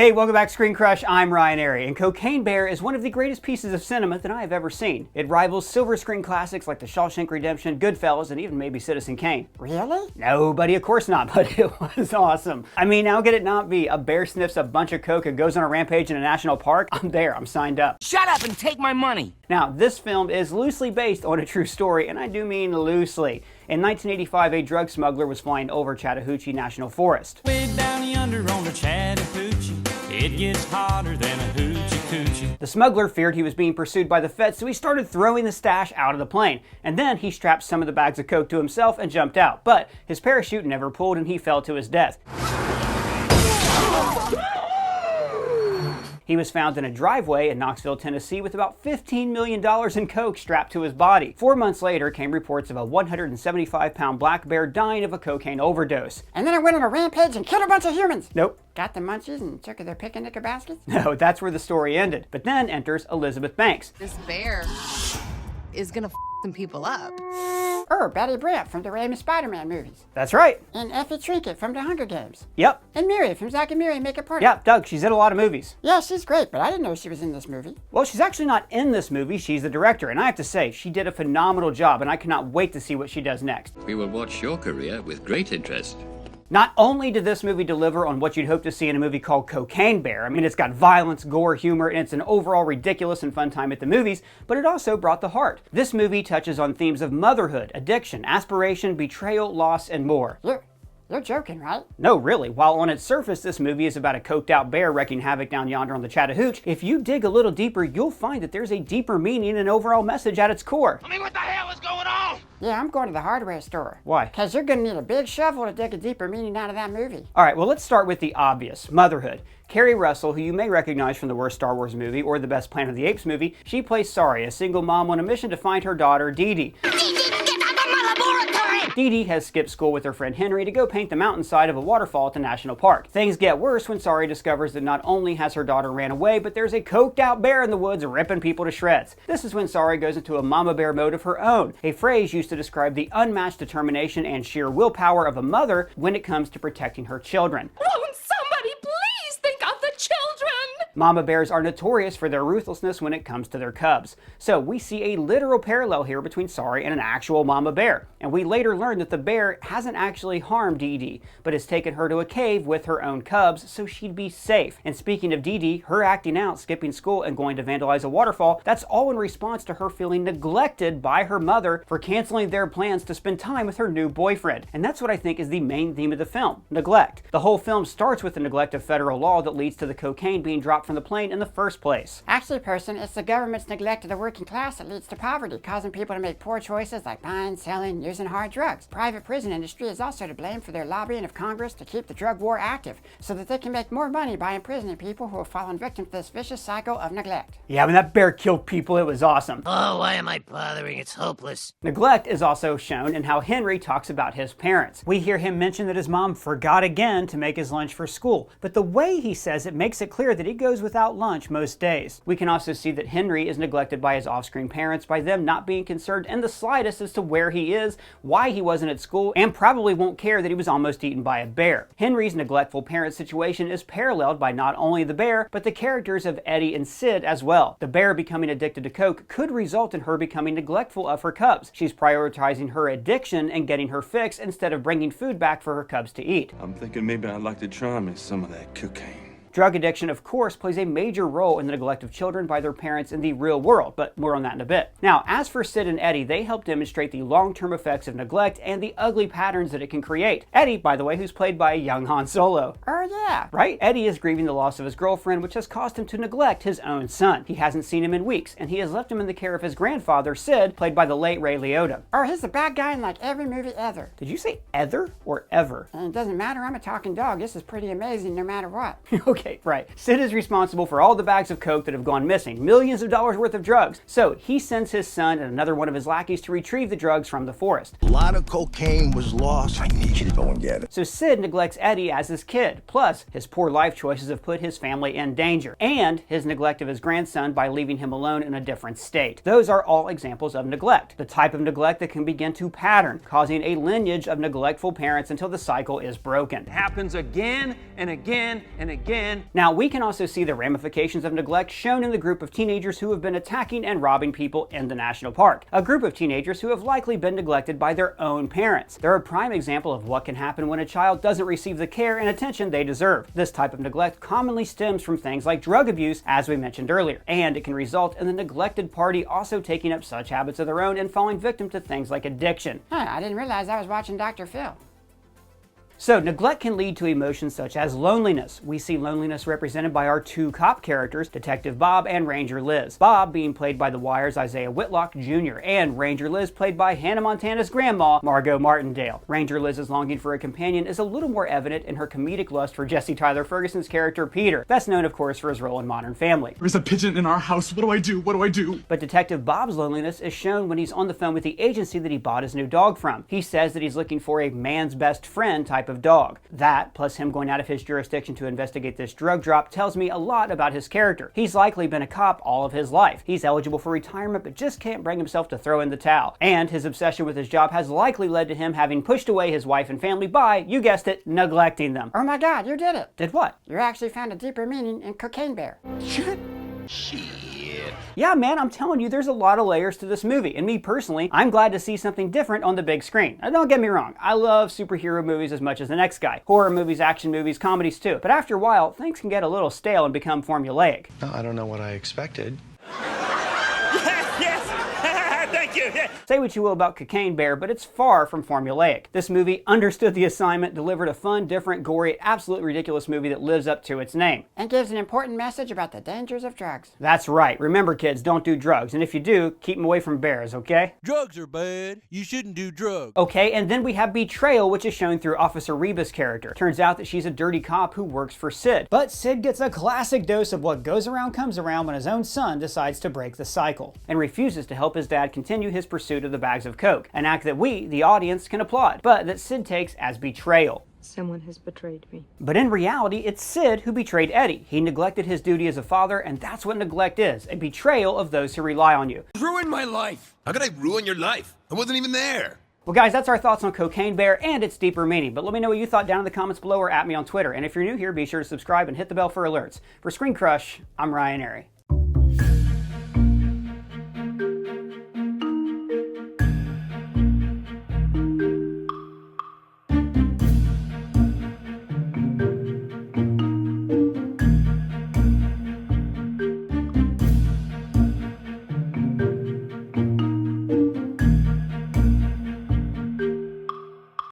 Hey, welcome back to Screen Crush. I'm Ryan Airy, and Cocaine Bear is one of the greatest pieces of cinema that I have ever seen. It rivals silver screen classics like The Shawshank Redemption, Goodfellas, and even maybe Citizen Kane. Really? No, buddy, of course not, but it was awesome. I mean, how could it not be? A bear sniffs a bunch of coke and goes on a rampage in a national park? I'm there, I'm signed up. Shut up and take my money! Now, this film is loosely based on a true story, and I do mean loosely. In 1985, a drug smuggler was flying over Chattahoochee National Forest. Way down yonder on the Chattahoochee, it gets hotter than a hoochie coochie. The smuggler feared he was being pursued by the feds, so he started throwing the stash out of the plane. And then he strapped some of the bags of coke to himself and jumped out. But his parachute never pulled and he fell to his death. He was found in a driveway in Knoxville, Tennessee with about $15 million in coke strapped to his body. 4 months later came reports of a 175-pound black bear dying of a cocaine overdose. And then I went on a rampage and killed a bunch of humans. Nope. Got the munchies and took their picnic baskets? No, that's where the story ended. But then enters Elizabeth Banks. This bear is gonna some people up. Or Betty Brant from the Raimi Spider-Man movies. That's right. And Effie Trinket from the Hunger Games. Yep. And Miri from Zack and Miri Make a Party. Yeah, Doug, she's in a lot of movies. Yeah, she's great, but I didn't know she was in this movie. Well, she's actually not in this movie, she's the director, and I have to say, she did a phenomenal job, and I cannot wait to see what she does next. We will watch your career with great interest. Not only did this movie deliver on what you'd hope to see in a movie called Cocaine Bear, I mean, it's got violence, gore, humor, and it's an overall ridiculous and fun time at the movies, but it also brought the heart. This movie touches on themes of motherhood, addiction, aspiration, betrayal, loss, and more. You're joking, right? No, really. While on its surface, this movie is about a coked out bear wreaking havoc down yonder on the Chattahoochee, if you dig a little deeper, you'll find that there's a deeper meaning and overall message at its core. I mean, what the hell is going on? Yeah, I'm going to the hardware store. Why? Because you're going to need a big shovel to dig a deeper meaning out of that movie. All right, well, let's start with the obvious, motherhood. Carrie Russell, who you may recognize from the worst Star Wars movie or the best Planet of the Apes movie, she plays Sari, a single mom on a mission to find her daughter, Dee Dee. Dee Dee has skipped school with her friend Henry to go paint the mountainside of a waterfall at the national park. Things get worse when Sari discovers that not only has her daughter ran away, but there's a coked out bear in the woods ripping people to shreds. This is when Sari goes into a mama bear mode of her own, a phrase used to describe the unmatched determination and sheer willpower of a mother when it comes to protecting her children. Won't somebody please think of the children? Mama bears are notorious for their ruthlessness when it comes to their cubs. So we see a literal parallel here between Sari and an actual mama bear. And we later learn that the bear hasn't actually harmed Dee Dee, but has taken her to a cave with her own cubs so she'd be safe. And speaking of Dee Dee, her acting out, skipping school, and going to vandalize a waterfall, that's all in response to her feeling neglected by her mother for canceling their plans to spend time with her new boyfriend. And that's what I think is the main theme of the film, neglect. The whole film starts with the neglect of federal law that leads to the cocaine being dropped from the plane in the first place. Actually, person, it's the government's neglect of the working class that leads to poverty, causing people to make poor choices like buying, selling, using hard drugs. Private prison industry is also to blame for their lobbying of Congress to keep the drug war active, so that they can make more money by imprisoning people who have fallen victim to this vicious cycle of neglect. Yeah, when that bear killed people, it was awesome. Oh, why am I bothering? It's hopeless. Neglect is also shown in how Henry talks about his parents. We hear him mention that his mom forgot again to make his lunch for school, but the way he says it makes it clear that he goes without lunch most days. We can also see that Henry is neglected by his off-screen parents by them not being concerned in the slightest as to where he is, why he wasn't at school, and probably won't care that he was almost eaten by a bear. Henry's neglectful parent situation is paralleled by not only the bear, but the characters of Eddie and Sid as well. The bear becoming addicted to coke could result in her becoming neglectful of her cubs. She's prioritizing her addiction and getting her fix instead of bringing food back for her cubs to eat. I'm thinking maybe I'd like to try me some of that cocaine. Drug addiction, of course, plays a major role in the neglect of children by their parents in the real world, but more on that in a bit. Now, as for Sid and Eddie, they help demonstrate the long-term effects of neglect and the ugly patterns that it can create. Eddie, by the way, who's played by young Han Solo. Oh yeah. Right? Eddie is grieving the loss of his girlfriend, which has caused him to neglect his own son. He hasn't seen him in weeks, and he has left him in the care of his grandfather, Sid, played by the late Ray Liotta. Or he's the bad guy in like every movie ever. Did you say ether or ever? And it doesn't matter, I'm a talking dog. This is pretty amazing no matter what. Okay, right. Sid is responsible for all the bags of coke that have gone missing, millions of dollars worth of drugs. So he sends his son and another one of his lackeys to retrieve the drugs from the forest. A lot of cocaine was lost. I need you to go and get it. So Sid neglects Eddie as his kid. Plus, his poor life choices have put his family in danger. And his neglect of his grandson by leaving him alone in a different state. Those are all examples of neglect. The type of neglect that can begin to pattern, causing a lineage of neglectful parents until the cycle is broken. It happens again and again and again man. Now, we can also see the ramifications of neglect shown in the group of teenagers who have been attacking and robbing people in the national park. A group of teenagers who have likely been neglected by their own parents. They're a prime example of what can happen when a child doesn't receive the care and attention they deserve. This type of neglect commonly stems from things like drug abuse, as we mentioned earlier, and it can result in the neglected party also taking up such habits of their own and falling victim to things like addiction. I didn't realize I was watching Dr. Phil. So, neglect can lead to emotions such as loneliness. We see loneliness represented by our two cop characters, Detective Bob and Ranger Liz. Bob being played by The Wire's Isaiah Whitlock Jr., and Ranger Liz played by Hannah Montana's grandma, Margot Martindale. Ranger Liz's longing for a companion is a little more evident in her comedic lust for Jesse Tyler Ferguson's character Peter, best known of course for his role in Modern Family. There's a pigeon in our house, what do I do? What do I do? But Detective Bob's loneliness is shown when he's on the phone with the agency that he bought his new dog from. He says that he's looking for a man's best friend type of dog. That, plus him going out of his jurisdiction to investigate this drug drop, tells me a lot about his character. He's likely been a cop all of his life. He's eligible for retirement but just can't bring himself to throw in the towel. And his obsession with his job has likely led to him having pushed away his wife and family by, you guessed it, neglecting them. Oh my God, you did it. Did what? You actually found a deeper meaning in Cocaine Bear. Yeah, man, I'm telling you, there's a lot of layers to this movie, and me personally, I'm glad to see something different on the big screen. Now, don't get me wrong, I love superhero movies as much as the next guy. Horror movies, action movies, comedies too. But after a while, things can get a little stale and become formulaic. I don't know what I expected. Thank you. Say what you will about Cocaine Bear, but it's far from formulaic. This movie understood the assignment, delivered a fun, different, gory, absolutely ridiculous movie that lives up to its name. And gives an important message about the dangers of drugs. That's right. Remember, kids, don't do drugs. And if you do, keep them away from bears, okay? Drugs are bad. You shouldn't do drugs. Okay, and then we have betrayal, which is shown through Officer Reba's character. Turns out that she's a dirty cop who works for Sid. But Sid gets a classic dose of what goes around comes around when his own son decides to break the cycle and refuses to help his dad continue his pursuit of the bags of coke, an act that we, the audience, can applaud, but that Sid takes as betrayal. Someone has betrayed me. But in reality, it's Sid who betrayed Eddie. He neglected his duty as a father, and that's what neglect is, a betrayal of those who rely on you. Ruined my life. How could I ruin your life? I wasn't even there. Well guys, that's our thoughts on Cocaine Bear and its deeper meaning, but let me know what you thought down in the comments below or at me on Twitter. And if you're new here, be sure to subscribe and hit the bell for alerts. For Screen Crush, I'm Ryan Airy.